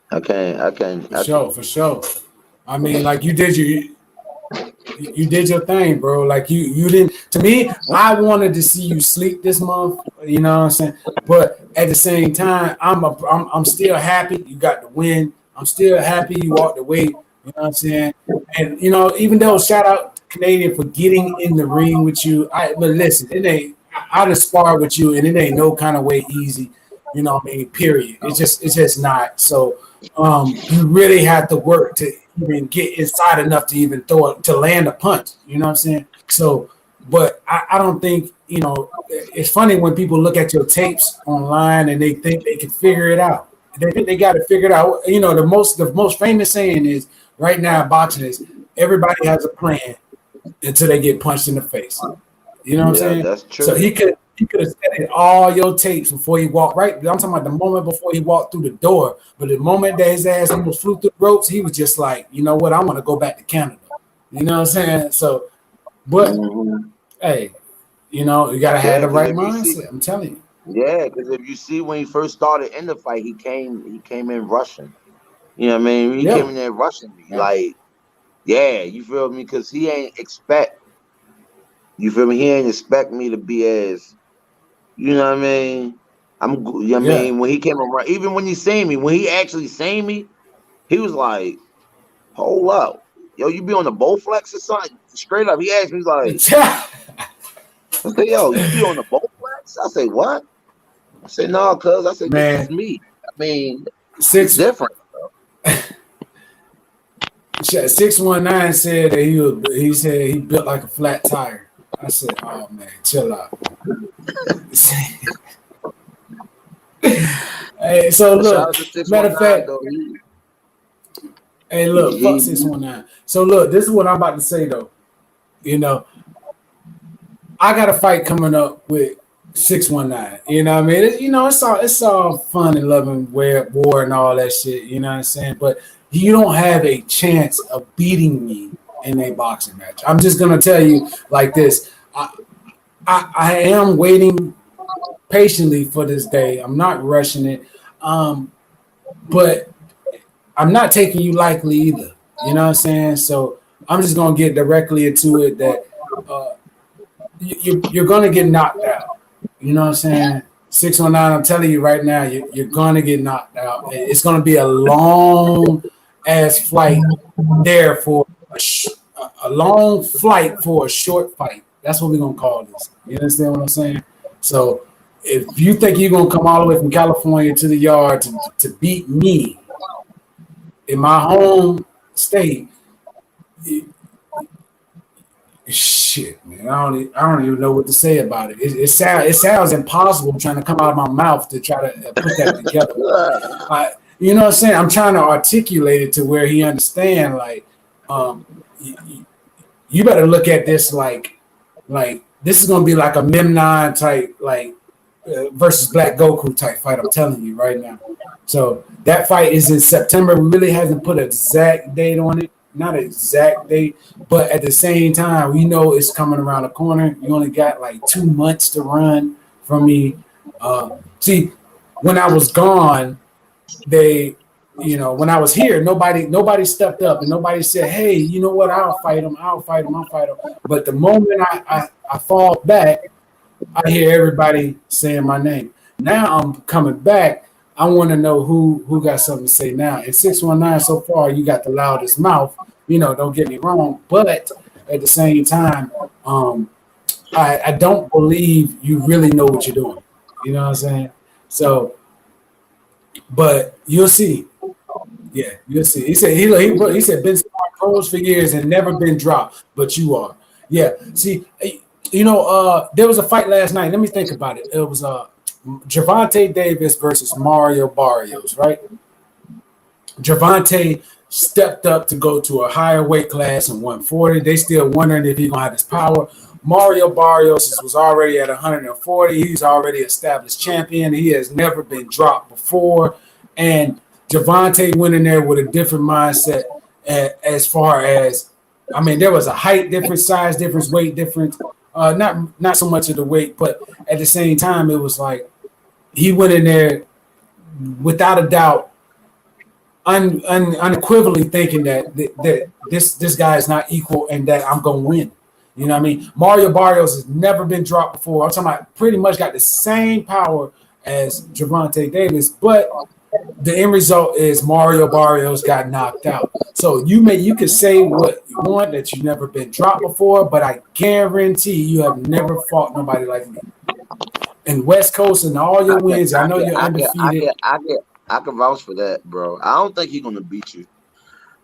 Speaker 2: I can't.
Speaker 1: For sure. I mean, like you did your thing, bro. Like you didn't. To me, I wanted to see you sleep this month. You know what I'm saying? But at the same time, I'm still happy you got the win. I'm still happy you walked away. You know what I'm saying? And you know, even though shout out to Canadian for getting in the ring with you. But listen, it ain't. I just spar with you, and it ain't no kind of way easy. You know what I mean? Period. It's just not. So you really have to work to even get inside enough to even to land a punch. You know what I'm saying? So, but I don't think, you know, it's funny when people look at your tapes online and they think they can figure it out. They think they got to figure it out. You know, the most famous saying is right now boxing is everybody has a plan until they get punched in the face. You know what I'm saying?
Speaker 2: That's true.
Speaker 1: So he could have studied all your tapes before he walked right. I'm talking about the moment before he walked through the door. But the moment that his ass almost flew through the ropes, he was just like, you know what? I want to go back to Canada. You know what I'm saying? So, but hey, you know, you gotta have the right mindset. I'm telling you.
Speaker 2: Yeah, because if you see when he first started in the fight, he came in rushing. You know what I mean? He came in there rushing me. Like, yeah, you feel me? Because he ain't expect. You feel me? He ain't expect me to be as, you know what I mean? You know what I mean? When he came around, even when he seen me, when he actually seen me, he was like, hold up. Yo, you be on the Bowflex or something? Straight up. He asked me, he's like, I said, yo, you be on the Bowflex? I say, what? I said, no, cuz. I said, this is me. I mean, it's different.
Speaker 1: 619 said that he said he built like a flat tire. I said, oh man, chill out. Hey, so look, matter of fact, hey, look, fuck 619. So look, this is what I'm about to say though. You know, I got a fight coming up with 619. You know what I mean? You know, it's all fun and loving war and all that shit. You know what I'm saying? But you don't have a chance of beating me in a boxing match. I'm just gonna tell you like this. I am waiting patiently for this day. I'm not rushing it. But I'm not taking you lightly either. You know what I'm saying? So I'm just gonna get directly into it that you're gonna get knocked out. You know what I'm saying? 619, I'm telling you right now, you're gonna get knocked out. It's gonna be a long ass flight there for a long flight for a short fight. That's what we're gonna call this. You understand what I'm saying? So if you think you're gonna come all the way from California to the yard to beat me in my home state, shit, man, I don't even know what to say about it. It sounds impossible trying to come out of my mouth to try to put that together. You know what I'm saying? I'm trying to articulate it to where he understand. Like, you better look at this like this is gonna be like a Memnon type, like versus Black Goku type fight. I'm telling you right now. So that fight is in September. We really hasn't put an exact date on it. Not an exact date, but at the same time, we know it's coming around the corner. You only got like 2 months to run from me. See, when I was gone, when I was here, nobody stepped up and nobody said, hey, you know what? I'll fight him. But the moment I fall back, I hear everybody saying my name. Now I'm coming back. I want to know who got something to say now. And 619, so far, you got the loudest mouth. You know, don't get me wrong. But at the same time, I don't believe you really know what you're doing. You know what I'm saying? So, but you'll see. Yeah, you'll see. He said he said been pros for years and never been dropped, but you are. Yeah. See, you know, there was a fight last night. Let me think about it. It was Gervonta Davis versus Mario Barrios, right? Gervonta stepped up to go to a higher weight class in 140. They still wondering if he's gonna have this power. Mario Barrios was already at 140. He's already established champion. He has never been dropped before. And Gervonta went in there with a different mindset as far as, I mean, there was a height difference, size difference, weight difference. Not so much of the weight, but at the same time, it was like he went in there without a doubt, unequivocally thinking that this guy is not equal and that I'm gonna win. You know what I mean? Mario Barrios has never been dropped before. I'm talking about pretty much got the same power as Gervonta Davis, but the end result is Mario Barrios got knocked out. So you can say what you want, that you've never been dropped before, but I guarantee you have never fought nobody like me. And West Coast and all your wins, I know you're undefeated.
Speaker 2: I can vouch for that, bro. I don't think he's gonna beat you.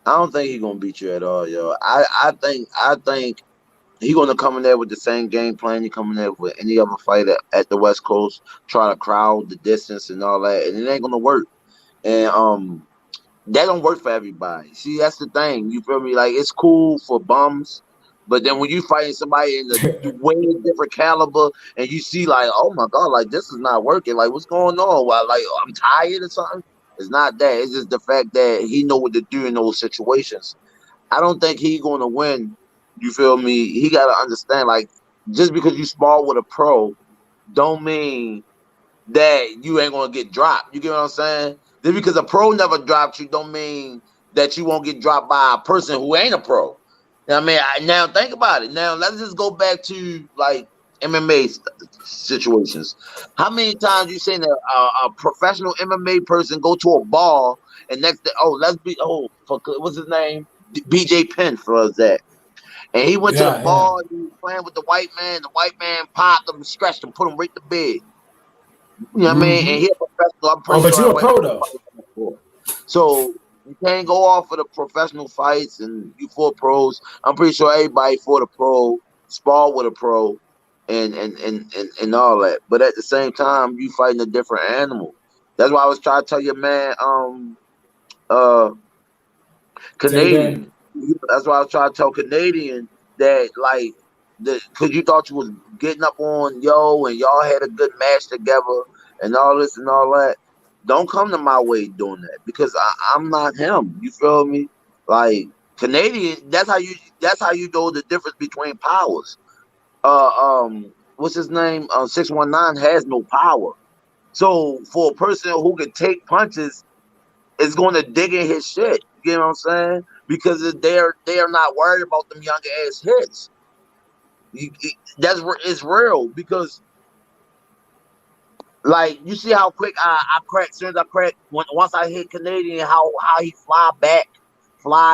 Speaker 2: I don't think he's gonna beat you at all, yo. I think he's gonna come in there with the same game plan he coming there with any other fighter at the West Coast, try to crowd the distance and all that, and it ain't gonna work. And that don't work for everybody. See, that's the thing. You feel me? Like, it's cool for bums, but then when you fighting somebody in the way different caliber, and you see like, oh my god, like this is not working. Like, what's going on? Well, like, I'm tired or something. It's not that. It's just the fact that he know what to do in those situations. I don't think he's gonna win. You feel me? He gotta understand, like, just because you spar with a pro, don't mean that you ain't gonna get dropped. You get what I'm saying? Just because a pro never dropped you, don't mean that you won't get dropped by a person who ain't a pro. You know what I mean? Now think about it. Now let's just go back to like MMA situations. How many times you seen a professional MMA person go to a bar and next day, what's his name? BJ Penn for that. And he went to the bar, he was playing with the white man. The white man popped him, scratched him, put him right to bed. You know what I mean? And he's a professional. I'm pretty sure
Speaker 1: you're a pro though.
Speaker 2: So you can't go off of the professional fights and you fought pros. I'm pretty sure everybody fought a pro, spar with a pro, and all that. But at the same time, you fighting a different animal. That's why I was trying to tell your man, Canadian. That's why I was trying to tell Canadian that, like, because you thought you was getting up on yo and y'all had a good match together and all this and all that. Don't come to my way doing that because I'm not him. You feel me? Like, Canadian, that's how you know the difference between powers. What's his name? 619 has no power. So for a person who can take punches, is going to dig in his shit. You know what I'm saying? Because they are not worried about them young ass hits. It's real because, like, you see how quick I crack. As soon as I crack, once I hit Canadian, how he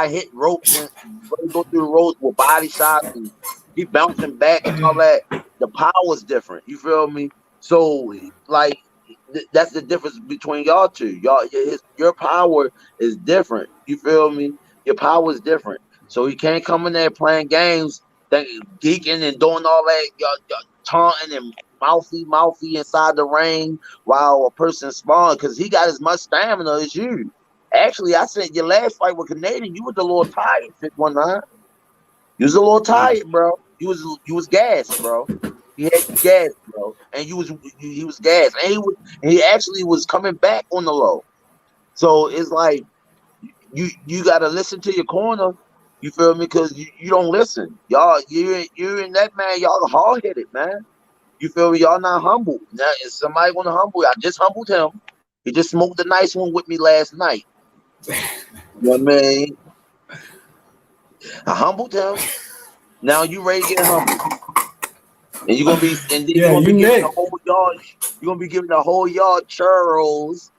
Speaker 2: hit ropes and go through the ropes with body shots and he bouncing back and all that. The power is different. You feel me? So, like, that's the difference between y'all two. Your power is different. You feel me? Your power is different. So he can't come in there playing games, geeking and doing all that, y'all taunting and mouthy inside the ring while a person spawned, because he got as much stamina as you. Actually, I said your last fight with Canadian, you was a little tired, 619. You was a little tired, bro. You was gassed, bro. He had gas, bro, and he was gassed, and he actually was coming back on the low. So it's like you gotta listen to your corner. You feel me? Because you don't listen, y'all. You and that man, y'all hard headed, man. You feel me? Y'all not humble. Now, if somebody want to humble you, I just humbled him. He just smoked a nice one with me last night. You know what I mean? I humbled him. Now you ready to get humbled. And you're gonna be, and then you're gonna be giving the whole yard. You're gonna be giving the whole yard churros.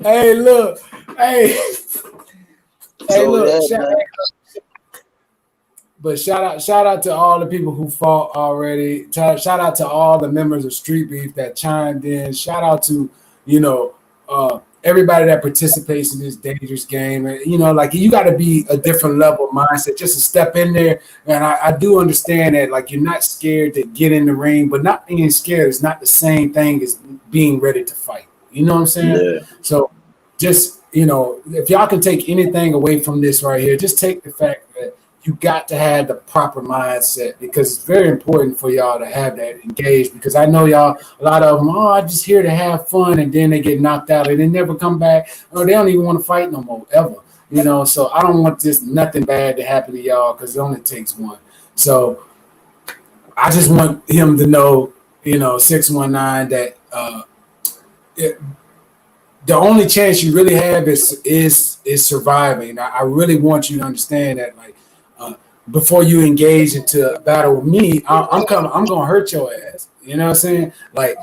Speaker 1: Hey, look. Hey, look. Shout out to all the people who fought already. Shout out to all the members of Street Beef that chimed in. Shout out to, everybody that participates in this dangerous game, you know, like you got to be a different level of mindset just to step in there. And I do understand that, like, you're not scared to get in the ring, but not being scared is not the same thing as being ready to fight. You know what I'm saying?
Speaker 2: Yeah.
Speaker 1: So just, you know, if y'all can take anything away from this right here, just take the fact that you got to have the proper mindset, because it's very important for y'all to have that engaged, because I know y'all, a lot of them, I'm just here to have fun, and then they get knocked out and they never come back, or they don't even want to fight no more ever, you know. So I don't want this nothing bad to happen to y'all, because it only takes one. So I just want him to know, you know, 619, that the only chance you really have is surviving. I really want you to understand that, like, before you engage into a battle with me, I'm gonna hurt your ass. You know what I'm saying? Like,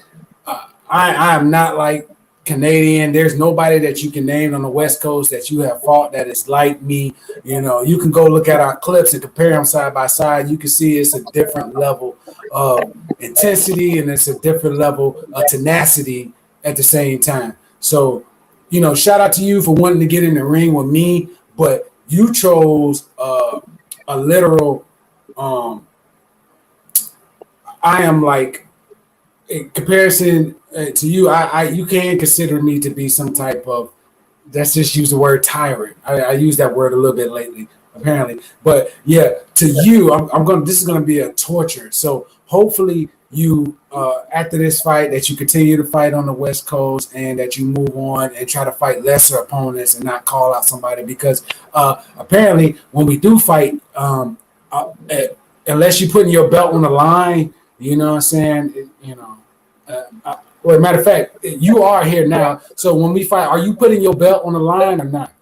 Speaker 1: I am not like Canadian. There's nobody that you can name on the West Coast that you have fought that is like me. You know, you can go look at our clips and compare them side by side. You can see it's a different level of intensity, and it's a different level of tenacity at the same time. So, you know, shout out to you for wanting to get in the ring with me, but you chose a literal. I am like, in comparison to you, you can consider me to be some type of, let's just use the word tyrant. I use that word a little bit lately, apparently, but yeah, to you, this is gonna be a torture. So hopefully you after this fight, that you continue to fight on the West Coast, and that you move on and try to fight lesser opponents and not call out somebody, because apparently when we do fight, unless you're putting your belt on the line, you know what I'm saying, well, matter of fact, you are here now, so when we fight, are you putting your belt on the line or not?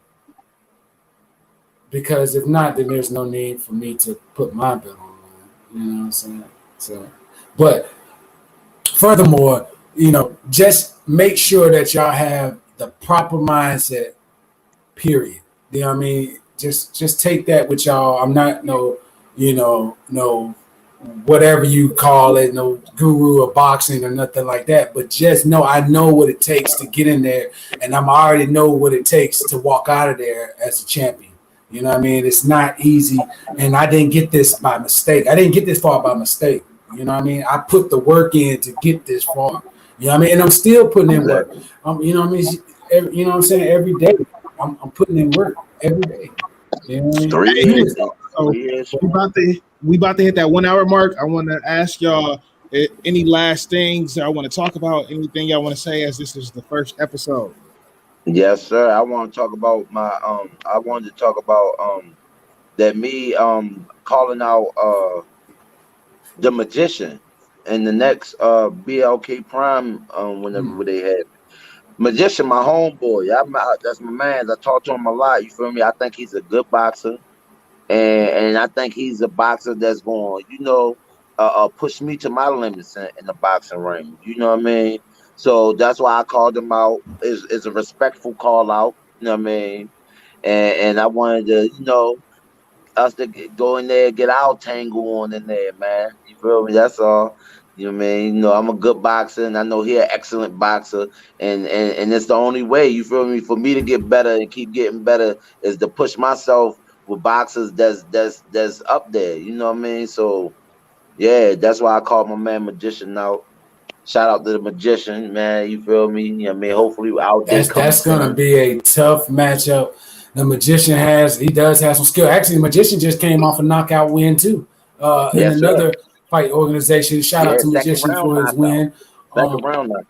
Speaker 1: Because if not, then there's no need for me to put my belt on the line. You know what I'm saying? So, but furthermore, you know, just make sure that y'all have the proper mindset, period. You know what I mean? Just take that with y'all. I'm not no whatever you call it, no guru of boxing or nothing like that, but just know I know what it takes to get in there, and I'm already know what it takes to walk out of there as a champion. You know what I mean? It's not easy, and I didn't get this by mistake. I didn't get this far by mistake. You know what I mean? I put the work in to get this far. You know what I mean? And I'm still putting in work. You know what I mean? You know what I'm saying? Every day, I'm putting in work every day. You know what I mean?
Speaker 4: So we about to hit that 1 hour mark. I want to ask y'all any last things that I want to talk about. Anything y'all want to say, as this is the first episode?
Speaker 2: Yes, sir. I want to talk about my I wanted to talk about that me calling out the Magician in the next BLK Prime whenever they had Magician, my homeboy. That's my man. I talk to him a lot. You feel me? I think he's a good boxer, and I think he's a boxer that's going, push me to my limits in the boxing ring. You know what I mean? So that's why I called him out. It's a respectful call out. You know what I mean? And I wanted to, us to go in there and get our tangle on in there, man. You feel me? That's all. You know what I mean? I'm a good boxer, and I know he's an excellent boxer, and it's the only way, you feel me, for me to get better and keep getting better is to push myself with boxers that's up there. You know what I mean? So yeah, that's why I called my man Magician out. Shout out to the Magician, man. You feel me? You know what I mean? Hopefully out there.
Speaker 1: That's gonna be a tough matchup. The Magician does have some skill. Actually, the Magician just came off a knockout win too. In another fight organization. Shout out to Magician for his win.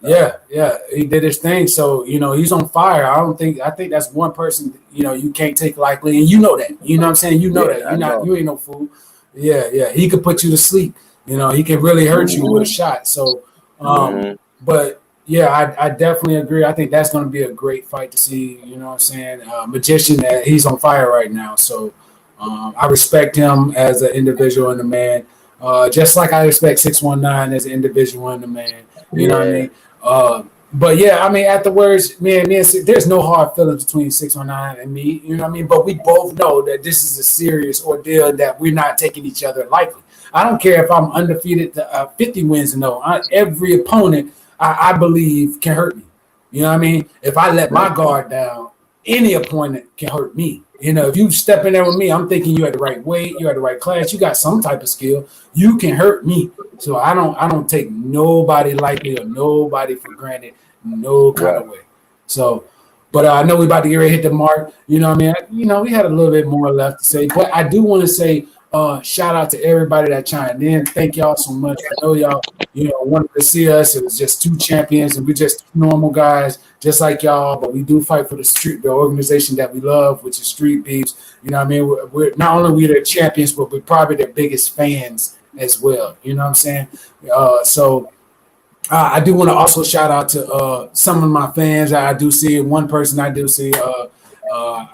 Speaker 1: Yeah, he did his thing. So he's on fire. I think that's one person you can't take lightly, and you know that. You know what I'm saying? You know that. You ain't no fool. Yeah. He could put you to sleep. He can really hurt you with a shot. So, but yeah, I definitely agree. I think that's going to be a great fight to see. You know what I'm saying? Magician, he's on fire right now. So I respect him as an individual and a man, just like I respect 619 as an individual and a man. You know what I mean? But yeah, I mean, afterwards, there's no hard feelings between 619 and me. You know what I mean? But we both know that this is a serious ordeal, that we're not taking each other lightly. I don't care if I'm undefeated to 50 wins and no. Every opponent, I believe, can hurt me. You know what I mean? If I let my guard down, any opponent can hurt me. You know, if you step in there with me, I'm thinking you at the right weight, you're at the right class, you got some type of skill, you can hurt me. So I don't take nobody lightly or nobody for granted, no kind of way. So, but I know we about to get ready to hit the mark. You know what I mean? You know, we had a little bit more left to say, but I do want to say shout out to everybody that chimed in. Thank y'all so much. I know y'all, you know, wanted to see us. It was just two champions, and we're just normal guys, just like y'all. But we do fight for the organization that we love, which is Streetbeefs. You know what I mean? We're not only we're their champions, but we're probably their biggest fans as well. You know what I'm saying? I do want to also shout out to some of my fans. I do see one person I do see.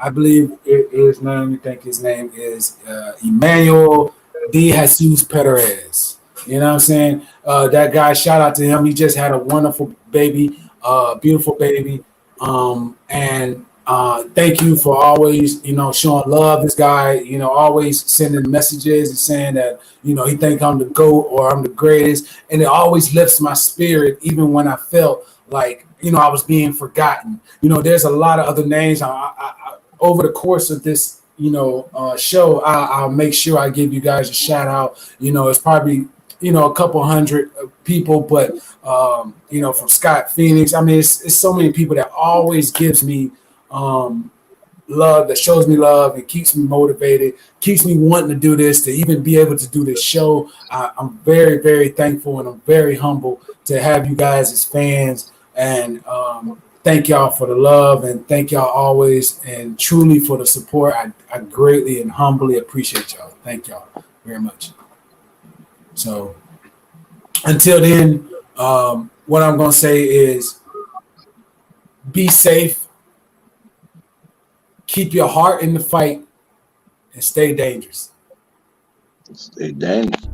Speaker 1: I believe it is. Let me think. His name is Emmanuel D. Jesus Perez. You know what I'm saying? That guy. Shout out to him. He just had a wonderful baby, beautiful baby. And thank you for always, you know, showing love. This guy, you know, always sending messages and saying that, you know, he think I'm the GOAT or I'm the greatest. And it always lifts my spirit, even when I felt like, you know, I was being forgotten. You know, there's a lot of other names. I over the course of this, you know, show, I'll make sure I give you guys a shout out. You know, it's probably, you know, a couple hundred people, but, you know, from Scott Phoenix. I mean, it's so many people that always gives me love, that shows me love and keeps me motivated, keeps me wanting to do this, to even be able to do this show. I'm very, very thankful, and I'm very humble to have you guys as fans. And thank y'all for the love, and thank y'all always and truly for the support. I greatly and humbly appreciate y'all. Thank y'all very much. So until then, what I'm going to say is be safe, keep your heart in the fight, and stay dangerous.
Speaker 2: Stay dangerous.